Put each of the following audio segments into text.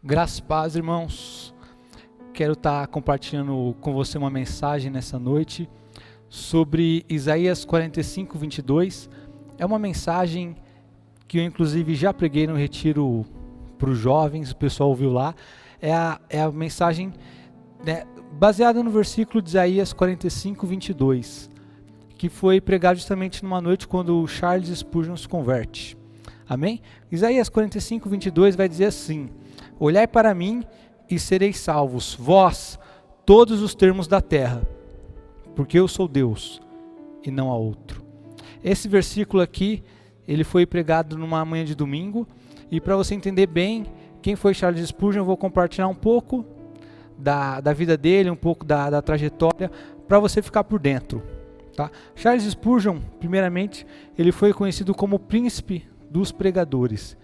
Graças e paz, irmãos. Quero estar compartilhando com você uma mensagem nessa noite sobre Isaías 45, 22. É uma mensagem que eu inclusive já preguei no retiro para os jovens, o pessoal ouviu lá. É a mensagem, né, baseada no versículo de Isaías 45, 22, que foi pregado justamente numa noite quando o Charles Spurgeon se converte. Amém? Isaías 45, 22 vai dizer assim: olhai para mim e sereis salvos, vós, todos os termos da terra, porque eu sou Deus e não há outro. Esse versículo aqui, ele foi pregado numa manhã de domingo, e para você entender bem quem foi Charles Spurgeon, eu vou compartilhar um pouco da vida dele, um pouco da trajetória, para você ficar por dentro. Tá? Charles Spurgeon, primeiramente, ele foi conhecido como o príncipe dos pregadores.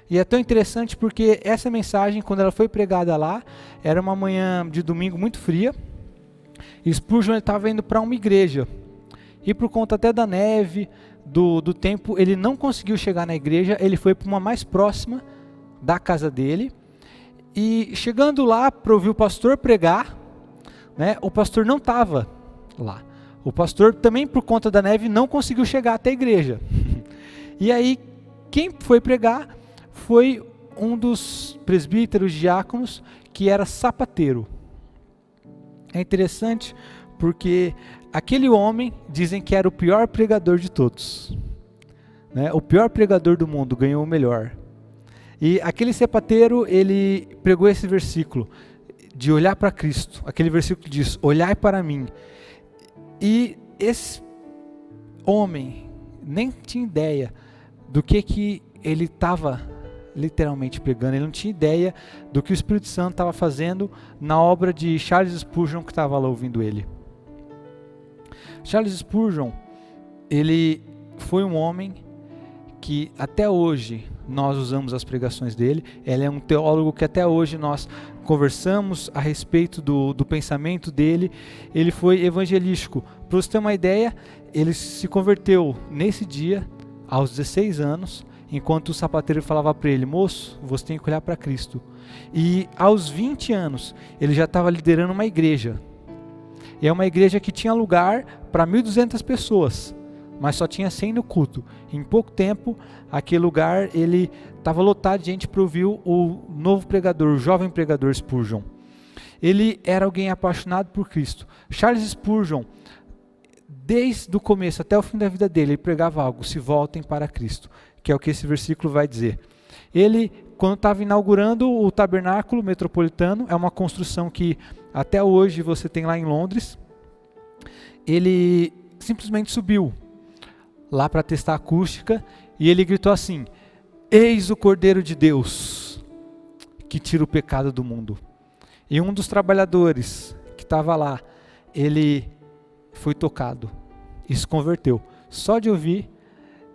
E é tão interessante porque essa mensagem, quando ela foi pregada lá, era uma manhã de domingo muito fria, e Spurgeon estava indo para uma igreja, e por conta até da neve, do tempo, ele não conseguiu chegar na igreja, ele foi para uma mais próxima da casa dele, e chegando lá para ouvir o pastor pregar, né, o pastor não estava lá. O pastor também, por conta da neve, não conseguiu chegar até a igreja. E aí, quem foi pregar foi um dos presbíteros, diáconos, que era sapateiro. É interessante porque aquele homem, dizem que era o pior pregador de todos, né? O pior pregador do mundo ganhou o melhor. E aquele sapateiro, ele pregou esse versículo, de olhar para Cristo. Aquele versículo diz: olhai para mim. E esse homem nem tinha ideia do que ele estava literalmente pregando. Ele não tinha ideia do que o Espírito Santo estava fazendo na obra de Charles Spurgeon, que estava lá ouvindo ele. Charles Spurgeon, ele foi um homem que até hoje nós usamos as pregações dele. Ele é um teólogo que até hoje nós conversamos a respeito do pensamento dele. Ele foi evangelístico. Para você ter uma ideia, ele se converteu nesse dia, aos 16 anos, enquanto o sapateiro falava para ele: moço, você tem que olhar para Cristo. E aos 20 anos, ele já estava liderando uma igreja. E é uma igreja que tinha lugar para 1.200 pessoas, mas só tinha 100 no culto. Em pouco tempo, aquele lugar ele estava lotado de gente para ouvir o novo pregador, o jovem pregador Spurgeon. Ele era alguém apaixonado por Cristo. Charles Spurgeon, desde o começo até o fim da vida dele, ele pregava algo: se voltem para Cristo, que é o que esse versículo vai dizer. Ele, quando estava inaugurando o tabernáculo metropolitano, é uma construção que até hoje você tem lá em Londres, ele simplesmente subiu lá para testar a acústica, e ele gritou assim: eis o Cordeiro de Deus, que tira o pecado do mundo. E um dos trabalhadores que estava lá, ele foi tocado e se converteu. Só de ouvir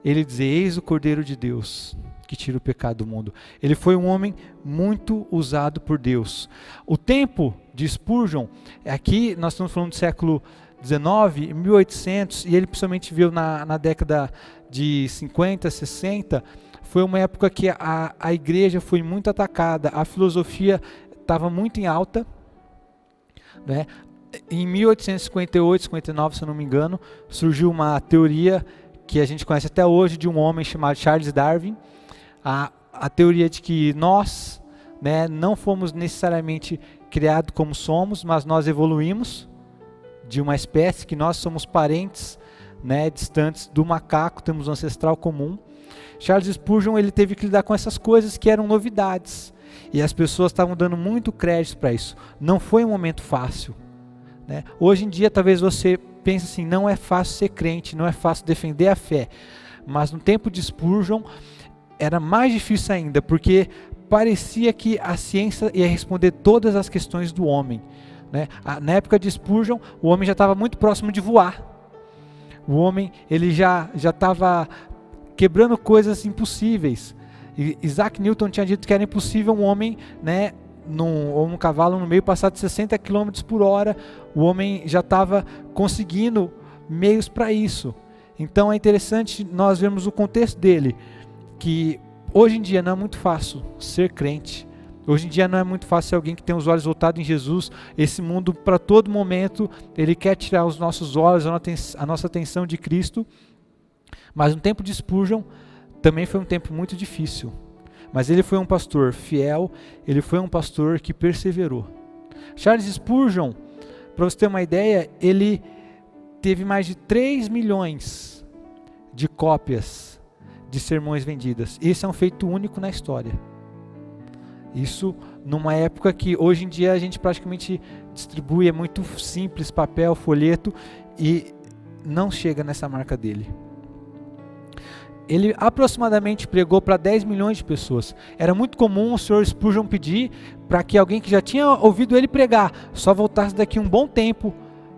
ele dizer: eis o Cordeiro de Deus, que tira o pecado do mundo. Ele foi um homem muito usado por Deus. O tempo de Spurgeon, aqui nós estamos falando do século 19, 1800, e ele principalmente viu na década de 50, 60, foi uma época que a igreja foi muito atacada, a filosofia estava muito em alta, né? Em 1858, 59, se eu não me engano, surgiu uma teoria que a gente conhece até hoje, de um homem chamado Charles Darwin, a teoria de que nós, né, não fomos necessariamente criados como somos, mas nós evoluímos de uma espécie, que nós somos parentes, né, distantes do macaco, temos um ancestral comum. Charles Spurgeon, ele teve que lidar com essas coisas que eram novidades, e as pessoas estavam dando muito crédito para isso. Não foi um momento fácil, né? Hoje em dia talvez você pense assim: não é fácil ser crente, não é fácil defender a fé, mas no tempo de Spurgeon era mais difícil ainda, porque parecia que a ciência ia responder todas as questões do homem, né? Na época de Spurgeon, o homem já estava muito próximo de voar. O homem, ele já estava quebrando coisas impossíveis. E Isaac Newton tinha dito que era impossível um homem, né, ou um cavalo no meio passar de 60 km por hora. O homem já estava conseguindo meios para isso. Então é interessante nós vermos o contexto dele, que hoje em dia não é muito fácil ser crente. Hoje em dia não é muito fácil alguém que tem os olhos voltados em Jesus. Esse mundo, para todo momento, ele quer tirar os nossos olhos, a nossa atenção de Cristo. Mas no tempo de Spurgeon, também foi um tempo muito difícil. Mas ele foi um pastor fiel, ele foi um pastor que perseverou. Charles Spurgeon, para você ter uma ideia, ele teve mais de 3 milhões de cópias de sermões vendidas. Esse é um feito único na história. Isso numa época que hoje em dia a gente praticamente distribui, é muito simples, papel, folheto, e não chega nessa marca dele. Ele aproximadamente pregou para 10 milhões de pessoas. Era muito comum o Sr. Spurgeon pedir para que alguém que já tinha ouvido ele pregar só voltasse daqui um bom tempo,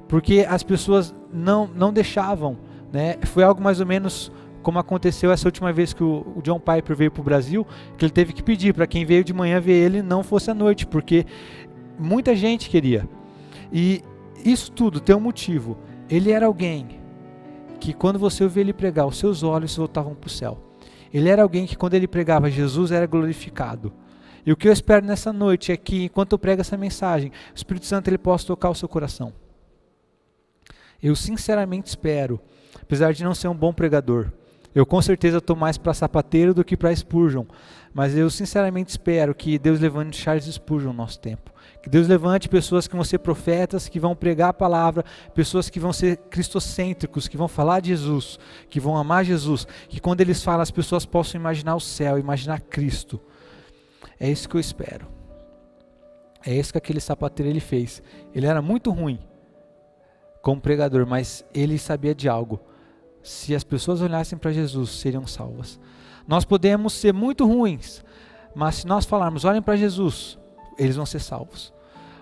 porque as pessoas não deixavam, né? Foi algo mais ou menos como aconteceu essa última vez que o John Piper veio para o Brasil, que ele teve que pedir para quem veio de manhã ver ele não fosse à noite, porque muita gente queria. E isso tudo tem um motivo. Ele era alguém que quando você ouvia ele pregar, os seus olhos voltavam para o céu. Ele era alguém que quando ele pregava, Jesus era glorificado. E o que eu espero nessa noite é que, enquanto eu prego essa mensagem, o Espírito Santo ele possa tocar o seu coração. Eu sinceramente espero, apesar de não ser um bom pregador, eu com certeza estou mais para sapateiro do que para Spurgeon, mas eu sinceramente espero que Deus levante Charles Spurgeon no nosso tempo. Que Deus levante pessoas que vão ser profetas, que vão pregar a palavra, pessoas que vão ser cristocêntricos, que vão falar de Jesus, que vão amar Jesus, que quando eles falam as pessoas possam imaginar o céu, imaginar Cristo. É isso que eu espero. É isso que aquele sapateiro ele fez. Ele era muito ruim como pregador, mas ele sabia de algo. Se as pessoas olhassem para Jesus, seriam salvas. Nós podemos ser muito ruins, mas se nós falarmos, olhem para Jesus, eles vão ser salvos.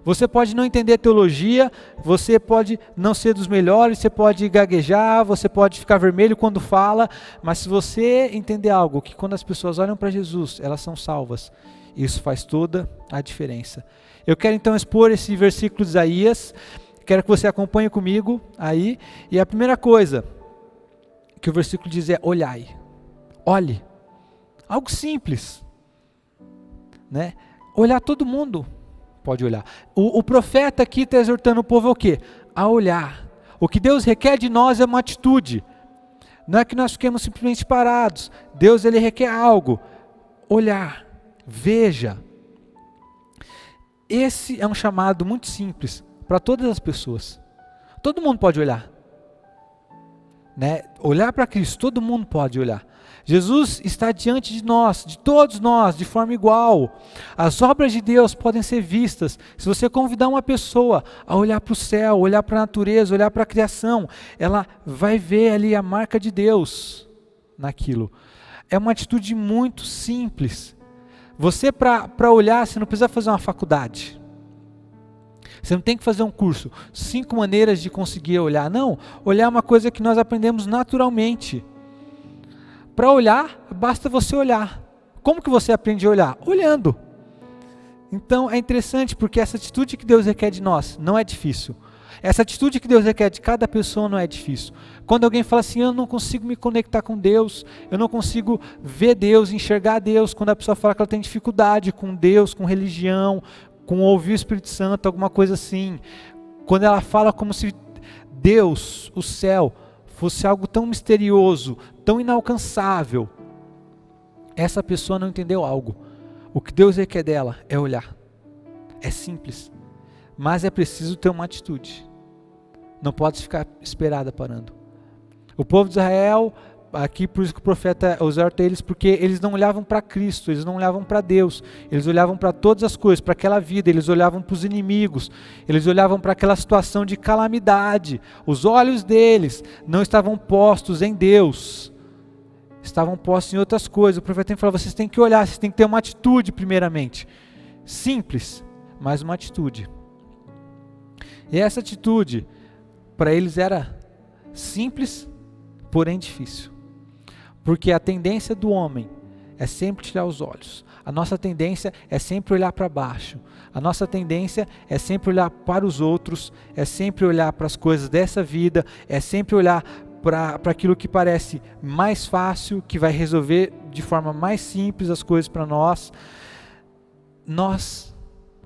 Você pode não entender teologia, você pode não ser dos melhores, você pode gaguejar, você pode ficar vermelho quando fala, mas se você entender algo, que quando as pessoas olham para Jesus, elas são salvas, isso faz toda a diferença. Eu quero então expor esse versículo de Isaías, quero que você acompanhe comigo aí, e a primeira coisa que o versículo diz é: olhai, olhe, algo simples, né? Olhar, todo mundo pode olhar. O profeta aqui está exortando o povo ao quê? A olhar. O que Deus requer de nós é uma atitude. Não é que nós fiquemos simplesmente parados. Deus ele requer algo. Olhar. Veja. Esse é um chamado muito simples para todas as pessoas. Todo mundo pode olhar. Né? Olhar para Cristo, todo mundo pode olhar. Jesus está diante de nós, de todos nós, de forma igual. As obras de Deus podem ser vistas. Se você convidar uma pessoa a olhar para o céu, olhar para a natureza, olhar para a criação, ela vai ver ali a marca de Deus naquilo. É uma atitude muito simples. Você, para olhar, você não precisa fazer uma faculdade. Você não tem que fazer um curso, 5 maneiras de conseguir olhar. Não, olhar é uma coisa que nós aprendemos naturalmente. Para olhar, basta você olhar. Como que você aprende a olhar? Olhando. Então é interessante porque essa atitude que Deus requer de nós não é difícil. Essa atitude que Deus requer de cada pessoa não é difícil. Quando alguém fala assim, eu não consigo me conectar com Deus, eu não consigo ver Deus, enxergar Deus, quando a pessoa fala que ela tem dificuldade com Deus, com religião, com ouvir o Espírito Santo, alguma coisa assim. Quando ela fala como se Deus, o céu, fosse algo tão misterioso, tão inalcançável, essa pessoa não entendeu algo. O que Deus requer dela é olhar. É simples, mas é preciso ter uma atitude. Não pode ficar esperada parando. O povo de Israel, aqui por isso que o profeta exorta eles, porque eles não olhavam para Cristo, eles não olhavam para Deus, eles olhavam para todas as coisas, para aquela vida, eles olhavam para os inimigos, eles olhavam para aquela situação de calamidade. Os olhos deles não estavam postos em Deus, estavam postos em outras coisas. O profeta falava, vocês têm que olhar, vocês têm que ter uma atitude primeiramente. Simples, mas uma atitude. E essa atitude, para eles era simples, porém difícil. Porque a tendência do homem é sempre tirar os olhos. A nossa tendência é sempre olhar para baixo. A nossa tendência é sempre olhar para os outros, é sempre olhar para as coisas dessa vida, é sempre olhar para aquilo que parece mais fácil, que vai resolver de forma mais simples as coisas para nós. nós,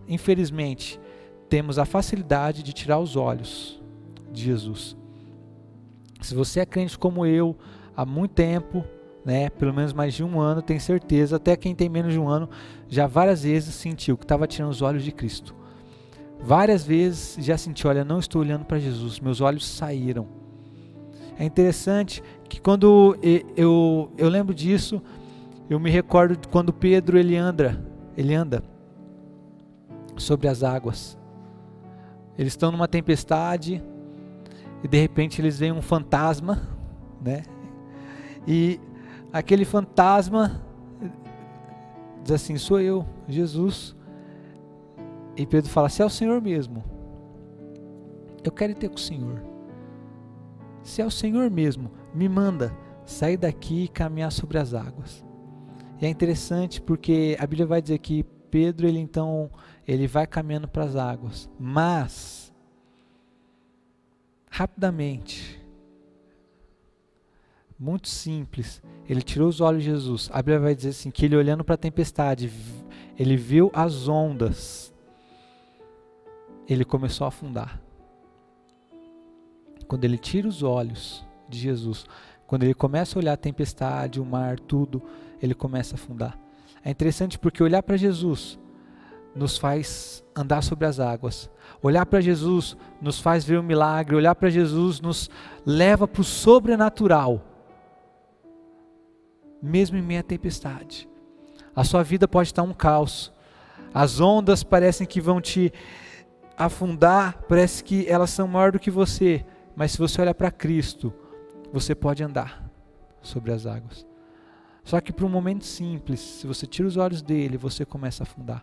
infelizmente, temos a facilidade de tirar os olhos de Jesus. Se você é crente como eu, há muito tempo, né, pelo menos mais de um ano, tenho certeza, até quem tem menos de um ano, já várias vezes sentiu que estava tirando os olhos de Cristo. Várias vezes já senti, olha, não estou olhando para Jesus, meus olhos saíram. É interessante que quando eu lembro disso, eu me recordo de quando Pedro ele anda sobre as águas. Eles estão numa tempestade e de repente eles veem um fantasma, né? E aquele fantasma diz assim, sou eu, Jesus. E Pedro fala, se é o Senhor mesmo, eu quero ir ter com o Senhor. Se é o Senhor mesmo, me manda sair daqui e caminhar sobre as águas. E é interessante porque a Bíblia vai dizer que Pedro, ele vai caminhando para as águas, mas rapidamente, muito simples, ele tirou os olhos de Jesus. A Bíblia vai dizer assim, que ele olhando para a tempestade, ele viu as ondas, ele começou a afundar. Quando ele tira os olhos de Jesus, quando ele começa a olhar a tempestade, o mar, tudo, ele começa a afundar. É interessante porque olhar para Jesus nos faz andar sobre as águas. Olhar para Jesus nos faz ver um milagre. Olhar para Jesus nos leva para o sobrenatural. Mesmo em meio à tempestade. A sua vida pode estar um caos. As ondas parecem que vão te afundar, parece que elas são maiores do que você. Mas se você olhar para Cristo, você pode andar sobre as águas. Só que para um momento simples, se você tira os olhos dele, você começa a afundar.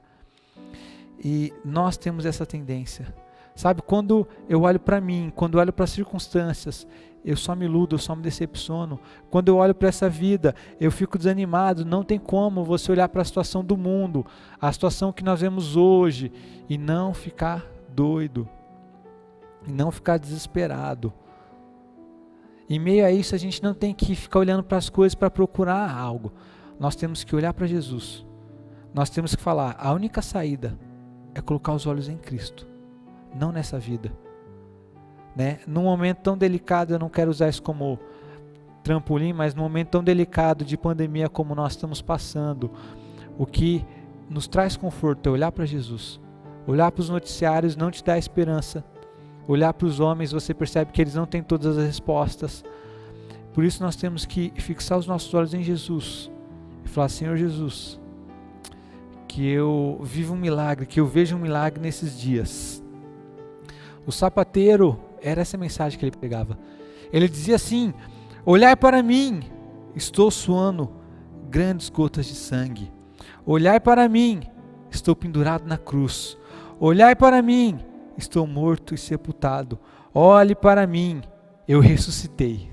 E nós temos essa tendência. Sabe, quando eu olho para mim, quando eu olho para as circunstâncias, eu só me iludo, eu só me decepciono. Quando eu olho para essa vida, eu fico desanimado. Não tem como você olhar para a situação do mundo, a situação que nós vemos hoje, e não ficar doido, e não ficar desesperado. Em meio a isso, a gente não tem que ficar olhando para as coisas para procurar algo. Nós temos que olhar para Jesus. Nós temos que falar, a única saída é colocar os olhos em Cristo, não nessa vida. Né? Num momento tão delicado, eu não quero usar isso como trampolim, mas num momento tão delicado de pandemia como nós estamos passando, o que nos traz conforto é olhar para Jesus. Olhar para os noticiários não te dá esperança. Olhar para os homens, você percebe que eles não têm todas as respostas. Por isso nós temos que fixar os nossos olhos em Jesus e falar, Senhor Jesus, que eu viva um milagre, que eu veja um milagre nesses dias. O sapateiro, era essa mensagem que ele pregava. Ele dizia assim, olhai para mim, estou suando grandes gotas de sangue. Olhai para mim, estou pendurado na cruz. Olhai para mim, estou morto e sepultado. Olhe para mim, eu ressuscitei.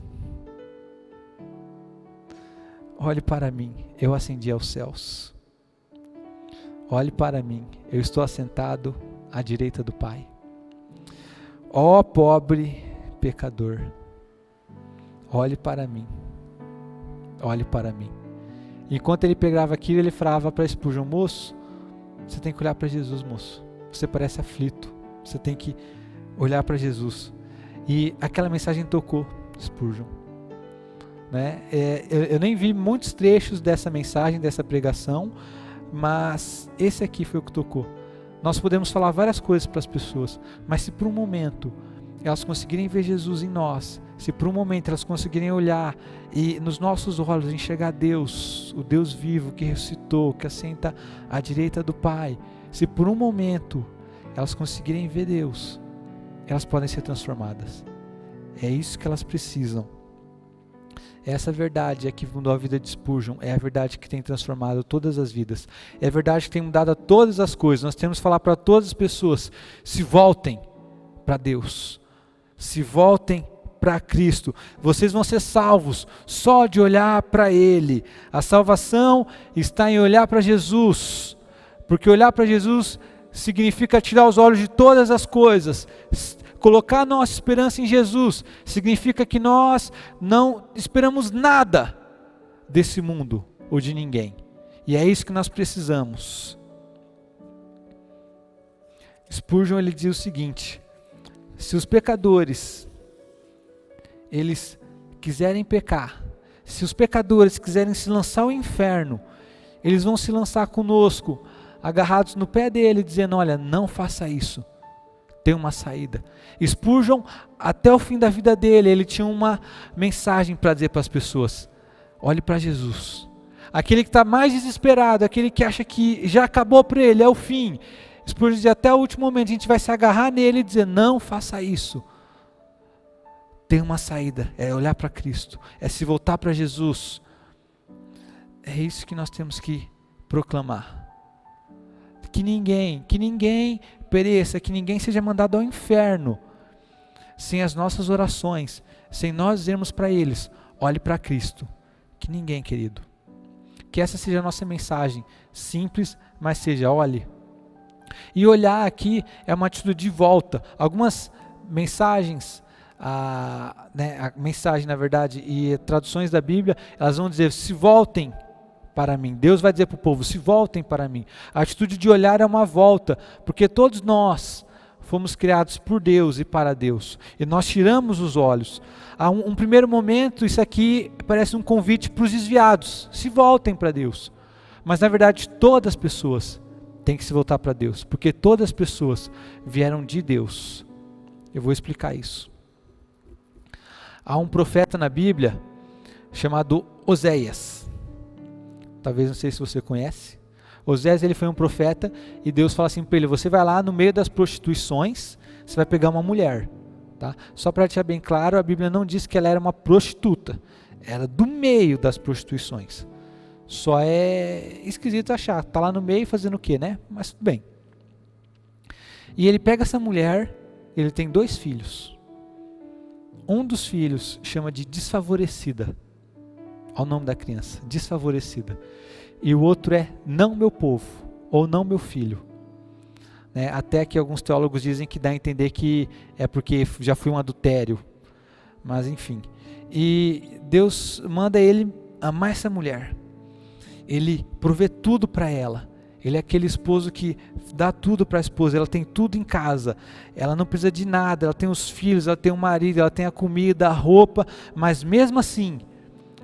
Olhe para mim, eu ascendi aos céus. Olhe para mim, eu estou assentado à direita do Pai. Ó pobre pecador, olhe para mim. Olhe para mim. Enquanto ele pegava aquilo, ele falava para Spurgeon, moço, você tem que olhar para Jesus, moço. Você parece aflito. Você tem que olhar para Jesus. E aquela mensagem tocou Spurgeon. Né? Eu nem vi muitos trechos dessa mensagem, dessa pregação, mas esse aqui foi o que tocou. Nós podemos falar várias coisas para as pessoas, mas se por um momento elas conseguirem ver Jesus em nós, se por um momento elas conseguirem olhar e nos nossos olhos enxergar Deus, o Deus vivo que ressuscitou, que assenta à direita do Pai, se por um momento elas conseguirem ver Deus, elas podem ser transformadas. É isso que elas precisam. Essa verdade é que mudou a vida de Spurgeon, é a verdade que tem transformado todas as vidas, é a verdade que tem mudado todas as coisas. Nós temos que falar para todas as pessoas, se voltem para Deus, se voltem para Cristo, vocês vão ser salvos só de olhar para Ele. A salvação está em olhar para Jesus, porque olhar para Jesus significa tirar os olhos de todas as coisas. Colocar nossa esperança em Jesus significa que nós não esperamos nada desse mundo ou de ninguém. E é isso que nós precisamos. Spurgeon ele diz o seguinte: se os pecadores eles quiserem pecar, se os pecadores quiserem se lançar ao inferno, eles vão se lançar conosco, agarrados no pé dele, dizendo: olha, não faça isso, tem uma saída. Spurgeon, até o fim da vida dele, ele tinha uma mensagem para dizer para as pessoas: olhe para Jesus. Aquele que está mais desesperado, aquele que acha que já acabou para ele, é o fim. Spurgeon dizia: até o último momento a gente vai se agarrar nele e dizer: não faça isso. Tem uma saída, é olhar para Cristo, é se voltar para Jesus. É isso que nós temos que proclamar. Que ninguém pereça, que ninguém seja mandado ao inferno, sem as nossas orações, sem nós dizermos para eles: olhe para Cristo. Que ninguém, querido. Que essa seja a nossa mensagem, simples, mas seja: olhe. E olhar aqui é uma atitude de volta. Algumas mensagens, a mensagem na verdade, e traduções da Bíblia, elas vão dizer: se voltem para mim. Deus vai dizer para o povo: se voltem para mim. A atitude de olhar é uma volta, porque todos nós fomos criados por Deus e para Deus, e nós tiramos os olhos. A um primeiro momento, isso aqui parece um convite para os desviados: se voltem para Deus. Mas na verdade todas as pessoas têm que se voltar para Deus, porque todas as pessoas vieram de Deus. Eu vou explicar isso. Há um profeta na Bíblia chamado Oséias. Talvez, não sei se você conhece. Oséias, ele foi um profeta e Deus fala assim para ele: você vai lá no meio das prostituições, você vai pegar uma mulher. Tá? Só para deixar bem claro, a Bíblia não diz que ela era uma prostituta. Era do meio das prostituições. Só é esquisito achar. Está lá no meio fazendo o quê, né? Mas tudo bem. E ele pega essa mulher, ele tem 2 filhos. Um dos filhos chama de desfavorecida. Olha o nome da criança, desfavorecida. E o outro é não meu povo, ou não meu filho. Até que alguns teólogos dizem que dá a entender que é porque já foi um adultério. Mas enfim. E Deus manda ele amar essa mulher. Ele provê tudo para ela. Ele é aquele esposo que dá tudo para a esposa. Ela tem tudo em casa. Ela não precisa de nada. Ela tem os filhos, ela tem o marido, ela tem a comida, a roupa. Mas mesmo assim,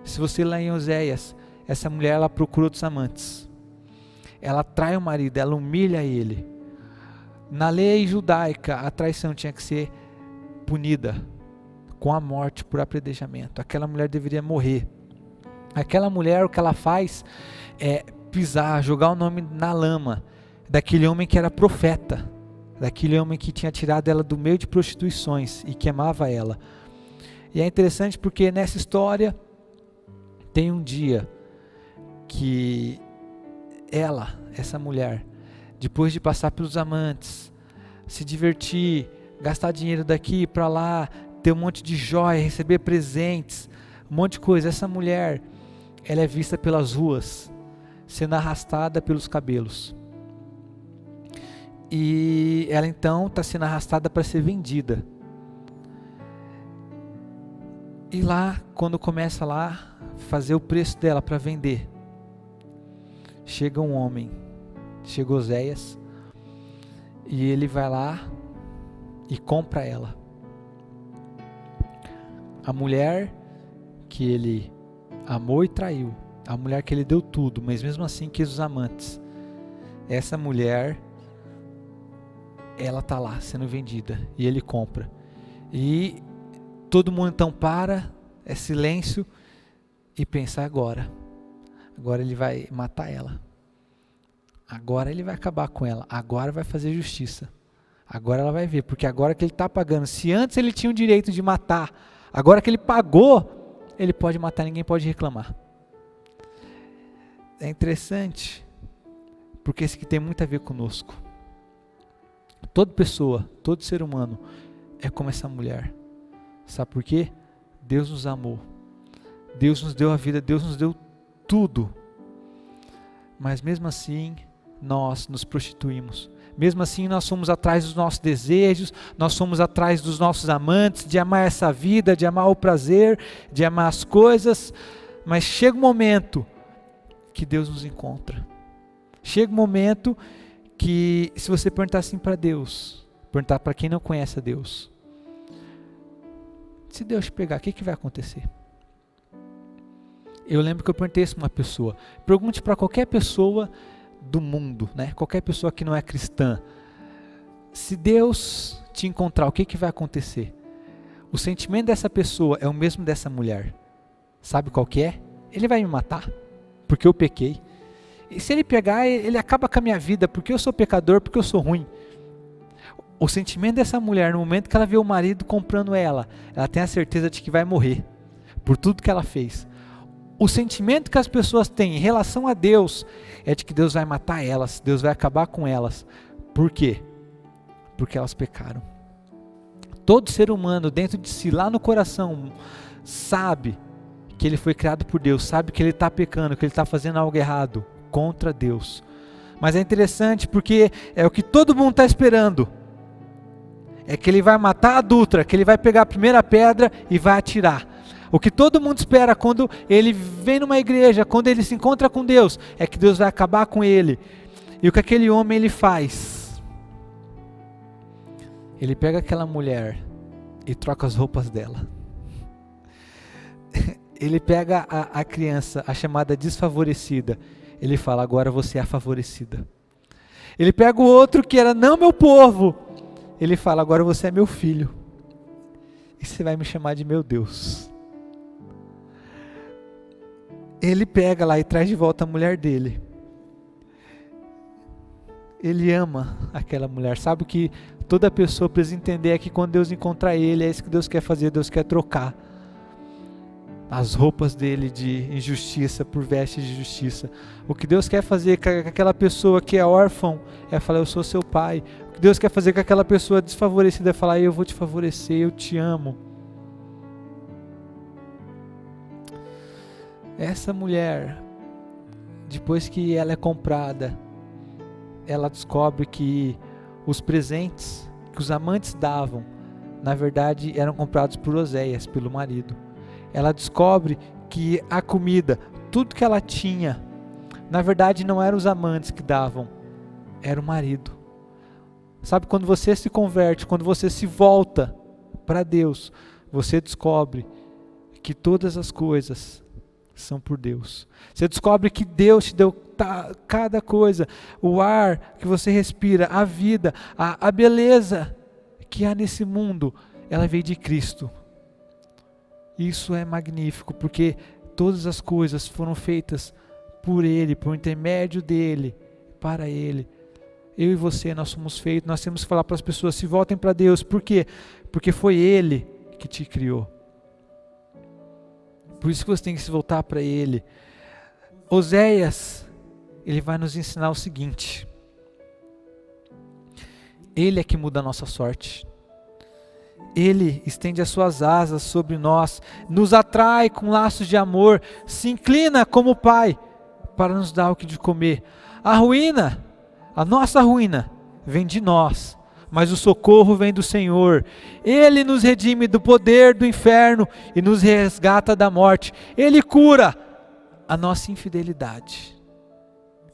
se você ler em Oséias, essa mulher ela procura outros amantes. Ela trai o marido, ela humilha ele. Na lei judaica, a traição tinha que ser punida com a morte por apedrejamento. Aquela mulher deveria morrer. Aquela mulher, o que ela faz é pisar, jogar o nome na lama daquele homem que era profeta, daquele homem que tinha tirado ela do meio de prostituições e que amava ela. E é interessante porque nessa história tem um dia que ela, essa mulher, depois de passar pelos amantes, se divertir, gastar dinheiro daqui para lá, ter um monte de joia, receber presentes, um monte de coisa, essa mulher, ela é vista pelas ruas, sendo arrastada pelos cabelos. E ela então está sendo arrastada para ser vendida. E lá, quando começa lá, fazer o preço dela para vender, chega um homem, chega Oséias, e ele vai lá e compra ela. A mulher que ele amou e traiu, a mulher que ele deu tudo, mas mesmo assim quis os amantes. Essa mulher, ela está lá sendo vendida e ele compra. E todo mundo então para, é silêncio e pensa: agora ele vai matar ela. Agora ele vai acabar com ela. Agora vai fazer justiça. Agora ela vai ver, porque agora que ele está pagando, se antes ele tinha o direito de matar, agora que ele pagou, ele pode matar, ninguém pode reclamar. É interessante, porque isso aqui tem muito a ver conosco. Toda pessoa, todo ser humano é como essa mulher. Sabe por quê? Deus nos amou. Deus nos deu a vida, Deus nos deu tudo. Mas mesmo assim, nós nos prostituímos. Mesmo assim, nós fomos atrás dos nossos desejos, nós fomos atrás dos nossos amantes, de amar essa vida, de amar o prazer, de amar as coisas. Mas chega um momento que Deus nos encontra. Chega um momento que se você perguntar assim para Deus, perguntar para quem não conhece a Deus, se Deus te pegar, o que vai acontecer? Eu lembro que eu perguntei isso para uma pessoa. Pergunte para qualquer pessoa do mundo, né? Qualquer pessoa que não é cristã. Se Deus te encontrar, o que vai acontecer? O sentimento dessa pessoa é o mesmo dessa mulher. Sabe qual que é? Ele vai me matar, porque eu pequei. E se ele pegar, ele acaba com a minha vida, porque eu sou pecador, porque eu sou ruim. O sentimento dessa mulher, no momento que ela vê o marido comprando ela tem a certeza de que vai morrer, por tudo que ela fez. O sentimento que as pessoas têm em relação a Deus é de que Deus vai matar elas, Deus vai acabar com elas. Por quê? Porque elas pecaram. Todo ser humano dentro de si, lá no coração, sabe que ele foi criado por Deus, sabe que ele está pecando, que ele está fazendo algo errado contra Deus. Mas é interessante porque é o que todo mundo está esperando. É que ele vai matar a adúltera, que ele vai pegar a primeira pedra e vai atirar. O que todo mundo espera quando ele vem numa igreja, quando ele se encontra com Deus, é que Deus vai acabar com ele. E o que aquele homem ele faz? Ele pega aquela mulher e troca as roupas dela. Ele pega a criança, a chamada desfavorecida. Ele fala, agora você é a favorecida. Ele pega o outro que era não meu povo. Ele fala, agora você é meu filho. E você vai me chamar de meu Deus. Ele pega lá e traz de volta a mulher dele. Ele ama aquela mulher. Sabe o que toda pessoa precisa entender é que quando Deus encontrar ele, é isso que Deus quer fazer. Deus quer trocar as roupas dele de injustiça por vestes de justiça. O que Deus quer fazer com aquela pessoa que é órfão é falar, eu sou seu pai. O que Deus quer fazer com aquela pessoa desfavorecida é falar, eu vou te favorecer, eu te amo. Essa mulher, depois que ela é comprada, ela descobre que os presentes que os amantes davam, na verdade eram comprados por Oséias, pelo marido. Ela descobre que a comida, tudo que ela tinha, na verdade não eram os amantes que davam, era o marido. Sabe, quando você se converte, quando você se volta para Deus, você descobre que todas as coisas são por Deus. Você descobre que Deus te deu cada coisa, o ar que você respira, a vida, a beleza que há nesse mundo, ela veio de Cristo. Isso é magnífico, porque todas as coisas foram feitas por Ele, por intermédio dEle, para Ele. Eu e você, nós somos feitos, nós temos que falar para as pessoas, se voltem para Deus. Por quê? Porque foi Ele que te criou. Por isso que você tem que se voltar para Ele. Oséias, ele vai nos ensinar o seguinte. Ele é que muda a nossa sorte. Ele estende as suas asas sobre nós, nos atrai com laços de amor, se inclina como Pai para nos dar o que de comer. A ruína, a nossa ruína, vem de nós, mas o socorro vem do Senhor. Ele nos redime do poder do inferno e nos resgata da morte. Ele cura a nossa infidelidade.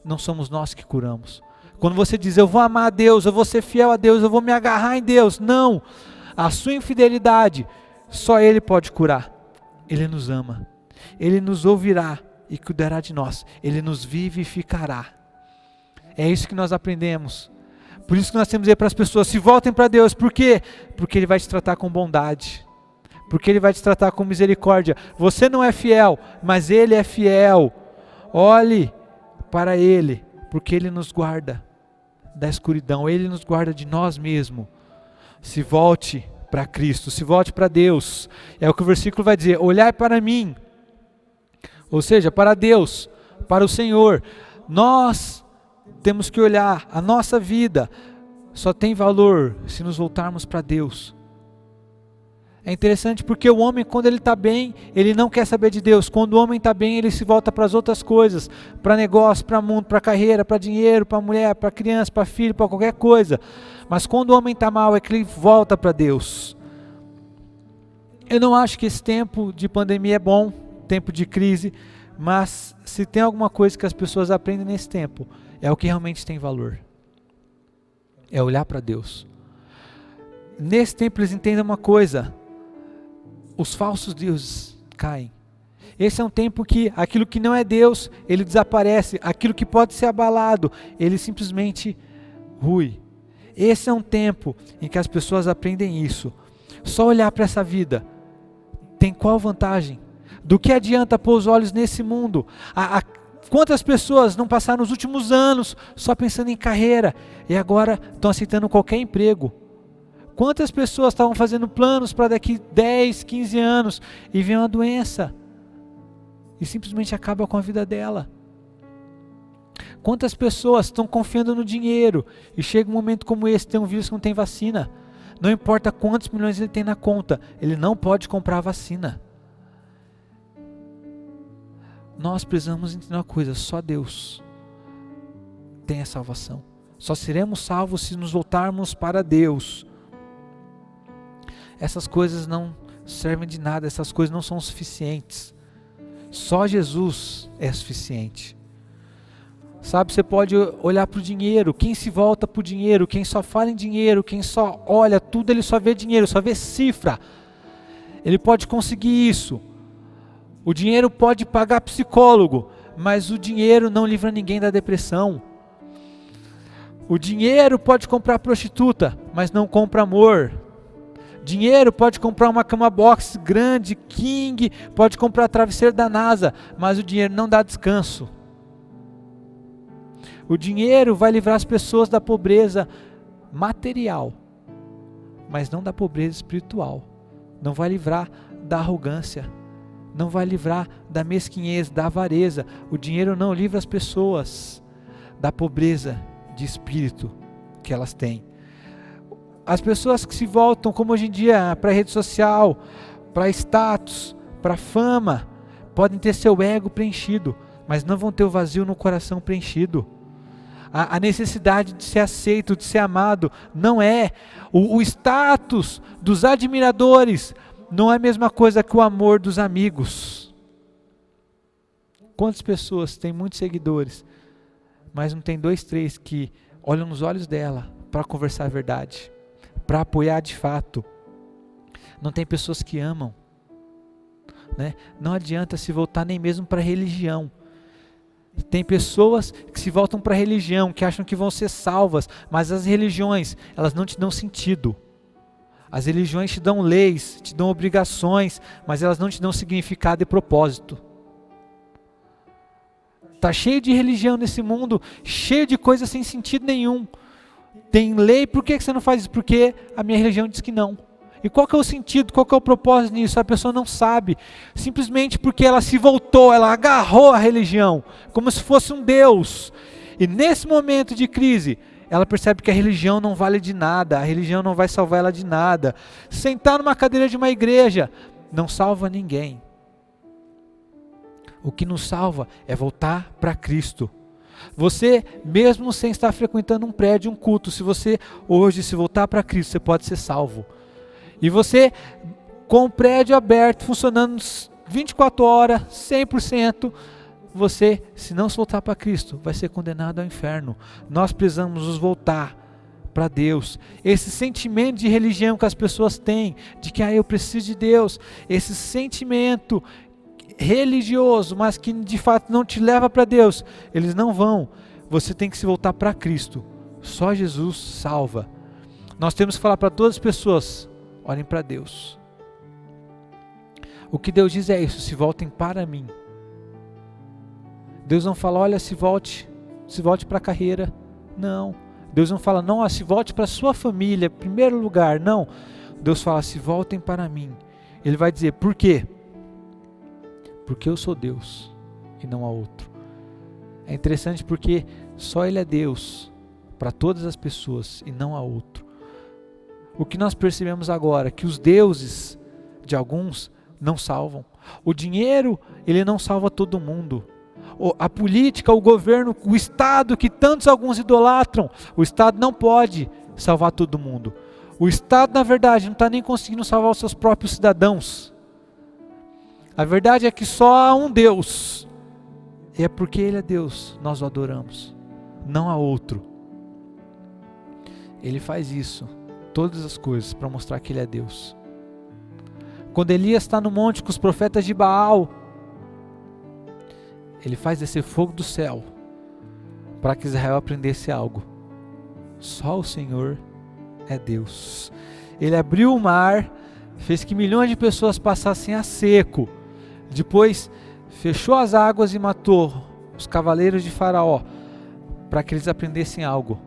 Não somos nós que curamos. Quando você diz, eu vou amar a Deus, eu vou ser fiel a Deus, eu vou me agarrar em Deus. Não, a sua infidelidade, só Ele pode curar. Ele nos ama. Ele nos ouvirá e cuidará de nós. Ele nos vivificará. É isso que nós aprendemos. Por isso que nós temos que dizer para as pessoas, se voltem para Deus. Por quê? Porque Ele vai te tratar com bondade. Porque Ele vai te tratar com misericórdia. Você não é fiel, mas Ele é fiel. Olhe para Ele, porque Ele nos guarda da escuridão. Ele nos guarda de nós mesmos. Se volte para Cristo, se volte para Deus. É o que o versículo vai dizer, olhai para mim. Ou seja, para Deus, para o Senhor. Nós temos que olhar, a nossa vida só tem valor se nos voltarmos para Deus. É interessante porque o homem, quando ele está bem, ele não quer saber de Deus. Quando o homem está bem, ele se volta para as outras coisas, para negócio, para mundo, para carreira, para dinheiro, para mulher, para criança, para filho, para qualquer coisa. Mas quando o homem está mal, é que ele volta para Deus. Eu não acho que esse tempo de pandemia é bom, tempo de crise, mas se tem alguma coisa que as pessoas aprendem nesse tempo, é o que realmente tem valor. é olhar para Deus. Nesse tempo eles entendem uma coisa: os falsos deuses caem. Esse é um tempo que aquilo que não é Deus, ele desaparece. Aquilo que pode ser abalado, ele simplesmente rui. Esse é um tempo em que as pessoas aprendem isso. Só olhar para essa vida tem qual vantagem? Do que adianta pôr os olhos nesse mundo? Quantas pessoas não passaram os últimos anos só pensando em carreira e agora estão aceitando qualquer emprego? Quantas pessoas estavam fazendo planos para daqui 10, 15 anos e vem uma doença e simplesmente acaba com a vida dela? Quantas pessoas estão confiando no dinheiro e chega um momento como esse, tem um vírus que não tem vacina? Não importa quantos milhões ele tem na conta, ele não pode comprar a vacina. Nós precisamos entender uma coisa: só Deus tem a salvação. Só seremos salvos se nos voltarmos para Deus. Essas coisas não servem de nada, essas coisas não são suficientes. Só Jesus é suficiente. Sabe, você pode olhar para o dinheiro. Quem se volta para o dinheiro, quem só fala em dinheiro, quem só olha tudo, ele só vê dinheiro, só vê cifra. Ele pode conseguir isso. O dinheiro pode pagar psicólogo, mas o dinheiro não livra ninguém da depressão. O dinheiro pode comprar prostituta, mas não compra amor. Dinheiro pode comprar uma cama box grande, king, pode comprar travesseiro da NASA, mas o dinheiro não dá descanso. O dinheiro vai livrar as pessoas da pobreza material, mas não da pobreza espiritual. Não vai livrar da arrogância, não vai livrar da mesquinhez, da avareza. O dinheiro não livra as pessoas da pobreza de espírito que elas têm. As pessoas que se voltam, como hoje em dia, para a rede social, para status, para fama, podem ter seu ego preenchido, mas não vão ter o vazio no coração preenchido. A necessidade de ser aceito, de ser amado, não é. O status dos admiradores não é a mesma coisa que o amor dos amigos. Quantas pessoas têm muitos seguidores, mas não tem 2, 3 que olham nos olhos dela para conversar a verdade, para apoiar de fato? Não tem pessoas que amam, né? Não adianta se voltar nem mesmo para a religião. Tem pessoas que se voltam para a religião, que acham que vão ser salvas, mas as religiões, elas não te dão sentido. As religiões te dão leis, te dão obrigações, mas elas não te dão significado e propósito. Está cheio de religião nesse mundo, cheio de coisas sem sentido nenhum. Tem lei, por que você não faz isso? Porque a minha religião diz que não. E qual que é o sentido, qual que é o propósito nisso? A pessoa não sabe, simplesmente porque ela se voltou, ela agarrou a religião, como se fosse um Deus. E nesse momento de crise, ela percebe que a religião não vale de nada, a religião não vai salvar ela de nada. Sentar numa cadeira de uma igreja não salva ninguém. O que nos salva é voltar para Cristo. Você, mesmo sem estar frequentando um prédio, um culto, se você hoje se voltar para Cristo, você pode ser salvo. E você, com o prédio aberto, funcionando 24 horas, 100%, você, se não se voltar para Cristo, vai ser condenado ao inferno. Nós precisamos nos voltar para Deus. Esse sentimento de religião que as pessoas têm, de que eu preciso de Deus, esse sentimento religioso, mas que de fato não te leva para Deus, eles não vão. Você tem que se voltar para Cristo. Só Jesus salva. Nós temos que falar para todas as pessoas: olhem para Deus. O que Deus diz é isso: se voltem para mim. Deus não fala, olha, se volte para a carreira. Não. Deus não fala, não, se volte para a sua família, em primeiro lugar. Não. Deus fala, se voltem para mim. Ele vai dizer, por quê? Porque eu sou Deus e não há outro. É interessante porque só Ele é Deus para todas as pessoas e não há outro. O que nós percebemos agora é que os deuses de alguns não salvam. O dinheiro, ele não salva todo mundo. A política, o governo, o Estado, que tantos alguns idolatram, o Estado não pode salvar todo mundo. O Estado, na verdade, não está nem conseguindo salvar os seus próprios cidadãos. A verdade é que só há um Deus. E é porque Ele é Deus, nós o adoramos. Não há outro. Ele faz isso, todas as coisas, para mostrar que Ele é Deus. Quando Elias está no monte com os profetas de Baal, Ele faz descer fogo do céu, para que Israel aprendesse algo. Só o Senhor é Deus. Ele abriu o mar, fez que milhões de pessoas passassem a seco. Depois fechou as águas e matou os cavaleiros de Faraó, para que eles aprendessem algo.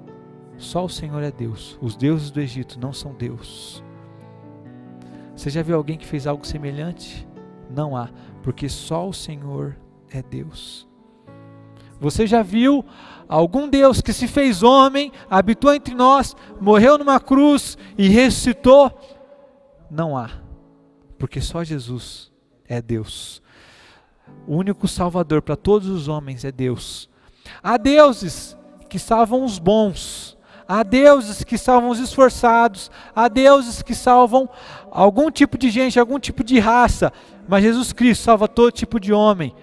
Só o Senhor é Deus. Os deuses do Egito não são Deus. Você já viu alguém que fez algo semelhante? Não há, porque só o Senhor é Deus. Você já viu algum Deus que se fez homem, habitou entre nós, morreu numa cruz e ressuscitou? Não há, porque só Jesus é Deus. O único Salvador para todos os homens é Deus. Há deuses que salvam os bons, há deuses que salvam os esforçados, há deuses que salvam algum tipo de gente, algum tipo de raça, mas Jesus Cristo salva todo tipo de homem,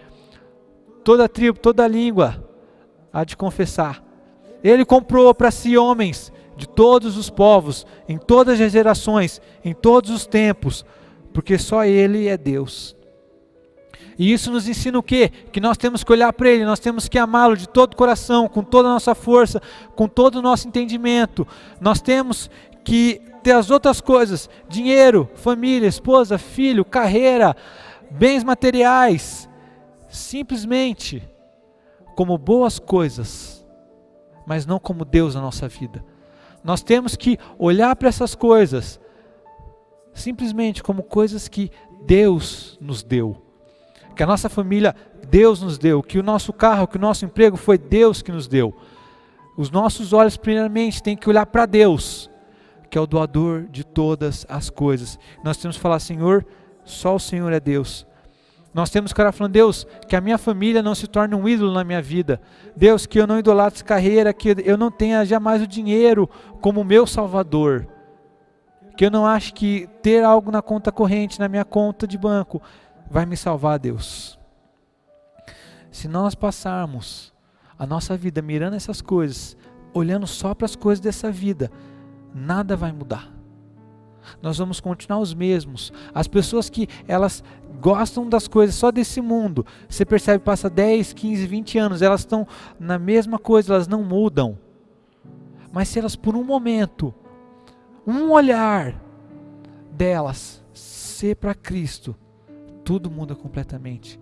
toda tribo, toda língua há de confessar. Ele comprou para si homens de todos os povos, em todas as gerações, em todos os tempos, porque só Ele é Deus. E isso nos ensina o quê? Que nós temos que olhar para Ele, nós temos que amá-lo de todo o coração, com toda a nossa força, com todo o nosso entendimento. Nós temos que ter as outras coisas, dinheiro, família, esposa, filho, carreira, bens materiais, simplesmente como boas coisas, mas não como Deus na nossa vida. Nós temos que olhar para essas coisas simplesmente como coisas que Deus nos deu, que a nossa família Deus nos deu, que o nosso carro, que o nosso emprego foi Deus que nos deu. Os nossos olhos primeiramente têm que olhar para Deus, que é o doador de todas as coisas. Nós temos que falar: Senhor, só o Senhor é Deus. Nós temos que orar falando: Deus, que a minha família não se torne um ídolo na minha vida. Deus, que eu não idolatre carreira, que eu não tenha jamais o dinheiro como meu salvador. Que eu não ache que ter algo na conta corrente, na minha conta de banco, vai me salvar, Deus. Se nós passarmos a nossa vida mirando essas coisas, olhando só para as coisas dessa vida, nada vai mudar. Nós vamos continuar os mesmos. As pessoas que elas gostam das coisas só desse mundo, você percebe, passa 10, 15, 20 anos, elas estão na mesma coisa, elas não mudam. Mas se elas por um momento, um olhar delas ser para Cristo, tudo muda completamente.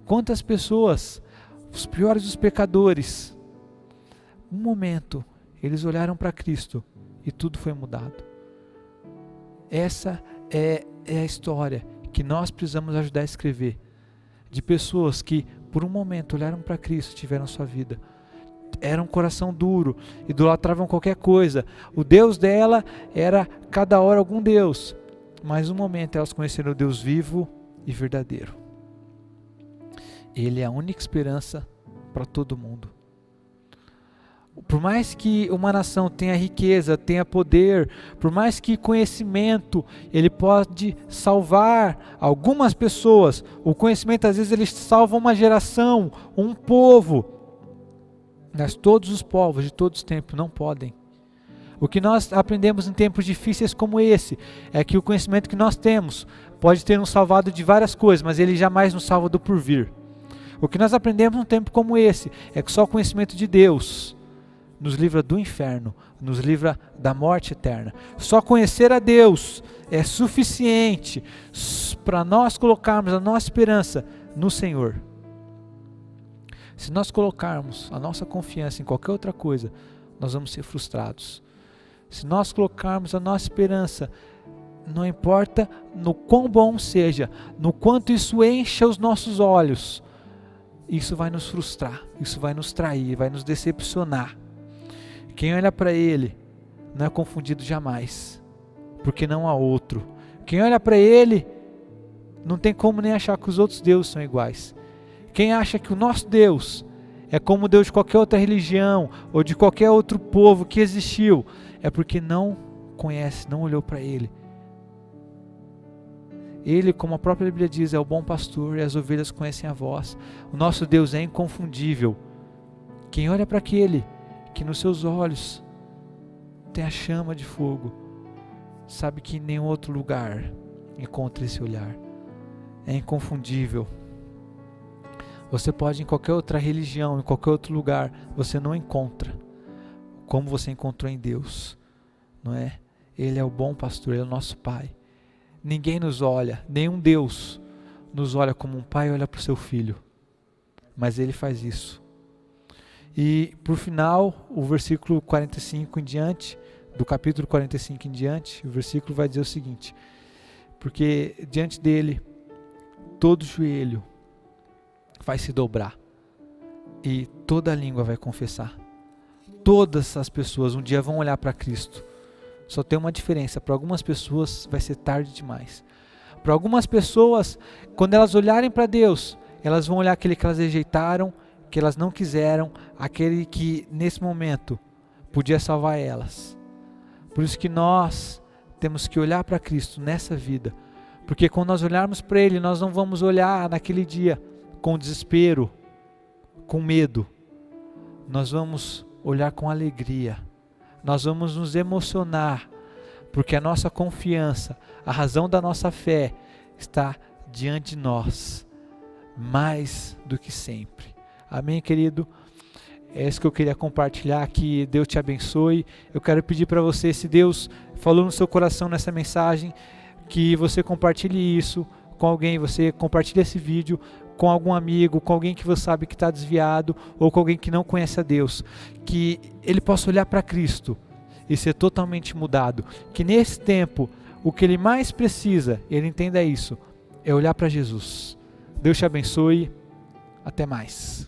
Quantas pessoas, os piores dos pecadores, um momento, eles olharam para Cristo e tudo foi mudado. Essa é a história que nós precisamos ajudar a escrever, de pessoas que por um momento olharam para Cristo e tiveram sua vida. Era um coração duro, idolatravam qualquer coisa. O Deus dela era cada hora algum Deus, mas um momento elas conheceram o Deus vivo e verdadeiro. Ele é a única esperança para todo mundo. Por mais que uma nação tenha riqueza, tenha poder, por mais que conhecimento, ele pode salvar algumas pessoas. O conhecimento às vezes ele salva uma geração, um povo. Mas todos os povos de todos os tempos não podem. O que nós aprendemos em tempos difíceis como esse, é que o conhecimento que nós temos pode ter nos salvado de várias coisas, mas ele jamais nos salva do porvir. O que nós aprendemos num tempo como esse, é que só o conhecimento de Deus nos livra do inferno, nos livra da morte eterna. Só conhecer a Deus é suficiente para nós colocarmos a nossa esperança no Senhor. Se nós colocarmos a nossa confiança em qualquer outra coisa, nós vamos ser frustrados. Se nós colocarmos a nossa esperança, não importa no quão bom seja, no quanto isso encha os nossos olhos, isso vai nos frustrar, isso vai nos trair, vai nos decepcionar. Quem olha para Ele não é confundido jamais, porque não há outro. Quem olha para Ele não tem como nem achar que os outros deuses são iguais. Quem acha que o nosso Deus é como o Deus de qualquer outra religião ou de qualquer outro povo que existiu, é porque não conhece, não olhou para Ele. Ele, como a própria Bíblia diz, é o bom pastor e as ovelhas conhecem a voz. O nosso Deus é inconfundível. Quem olha para aquele que nos seus olhos tem a chama de fogo, sabe que em nenhum outro lugar encontra esse olhar. É inconfundível. Você pode ir em qualquer outra religião, em qualquer outro lugar, você não encontra como você encontrou em Deus, não é? Ele é o bom pastor, Ele é o nosso Pai. Ninguém nos olha, nenhum Deus nos olha como um pai olha para o seu filho, mas Ele faz isso. E por final, o versículo 45 em diante, do capítulo 45 em diante, o versículo vai dizer o seguinte: porque diante dele, todo joelho vai se dobrar e toda língua vai confessar. Todas as pessoas um dia vão olhar para Cristo. Só tem uma diferença: para algumas pessoas vai ser tarde demais. Para algumas pessoas, quando elas olharem para Deus, elas vão olhar aquele que elas rejeitaram, que elas não quiseram, aquele que nesse momento podia salvar elas. Por isso que nós temos que olhar para Cristo nessa vida, porque quando nós olharmos para Ele, nós não vamos olhar naquele dia com desespero, com medo. Nós vamos olhar com alegria, nós vamos nos emocionar, porque a nossa confiança, a razão da nossa fé está diante de nós, mais do que sempre. Amém, querido? É isso que eu queria compartilhar, que Deus te abençoe. Eu quero pedir para você, se Deus falou no seu coração nessa mensagem, que você compartilhe isso com alguém, você compartilhe esse vídeo com algum amigo, com alguém que você sabe que está desviado, ou com alguém que não conhece a Deus, que ele possa olhar para Cristo e ser totalmente mudado, que nesse tempo, o que ele mais precisa, ele entenda isso, é olhar para Jesus. Deus te abençoe, até mais.